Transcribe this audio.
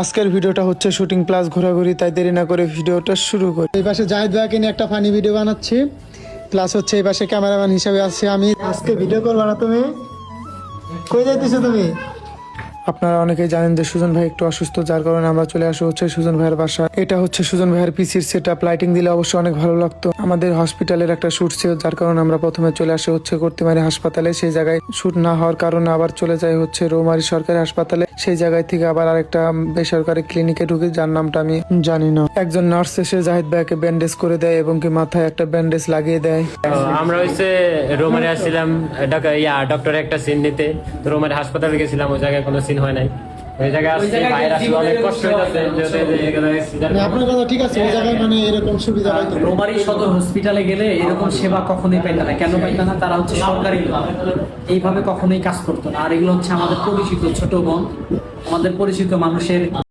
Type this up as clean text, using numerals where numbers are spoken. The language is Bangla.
আজকের ভিডিওটা হচ্ছে শুটিং প্লাস ঘোরাঘুরি, তাই দেরি না করে ভিডিওটা শুরু করি। এই পাশে জাহিদ ভাইকে নিয়ে একটা ফানি ভিডিও বানাচ্ছি, প্লাস হচ্ছে এই পাশে ক্যামেরাম্যান হিসেবে আছি আমি। আজকে ভিডিও করবো না, তুমি কই যাইতেছো তুমি? আপনারা অনেকেই জানেন যে সুজন ভাই একটু অসুস্থ, যার কারণে আমরা চলে আসি হচ্ছে সুজন ভাইয়ের বাসা। এটা হচ্ছে সুজন ভাইয়ের পিসির সেট আপ, লাইটিং দিলে অবশ্যই অনেক ভালো লাগতো। আমাদের হসপিটালের একটা শুট ছিল, যার কারণে আমরা প্রথমে চলে আসি হচ্ছে কর্তিমারি হাসপাতালে। সেই জায়গায় শুট না হওয়ার কারণে আবার চলে যাই হচ্ছে রৌমারী সরকারি হাসপাতালে। সেই জায়গায় থেকে আবার আরেকটা বেসরকারি ক্লিনিকে ঢুকি, যার নামটা আমি জানি না। একজন নার্স এসে জাহিদ ভাইকে ব্যান্ডেজ করে দেয় এবং কি মাথায় একটা ব্যান্ডেজ লাগিয়ে দেয়। আমরা হচ্ছে রোমারে আসছিলাম ডক্টরের একটা সিন নিতে, তো রোমারে হাসপাতালে গেছিলাম, ওই জায়গায় কোনো সিন হয় নাই। ওই জায়গায় আসছে বাইরে আসলে অনেক কষ্ট হইতাছে। আপনার কথা ঠিক আছে, ওই জায়গায় মানে এরকম সুবিধা হয়তো। রোমারী সদর হসপিটালে গেলে এরকম সেবা কখনোই পাইতো না। কেন পাইতো না? তারা হচ্ছে সরকারি, এইভাবে কখনোই কাজ করতো না। আর এগুলো হচ্ছে আমাদের পরিচিত ছোট বোন, আমাদের পরিচিত মানুষের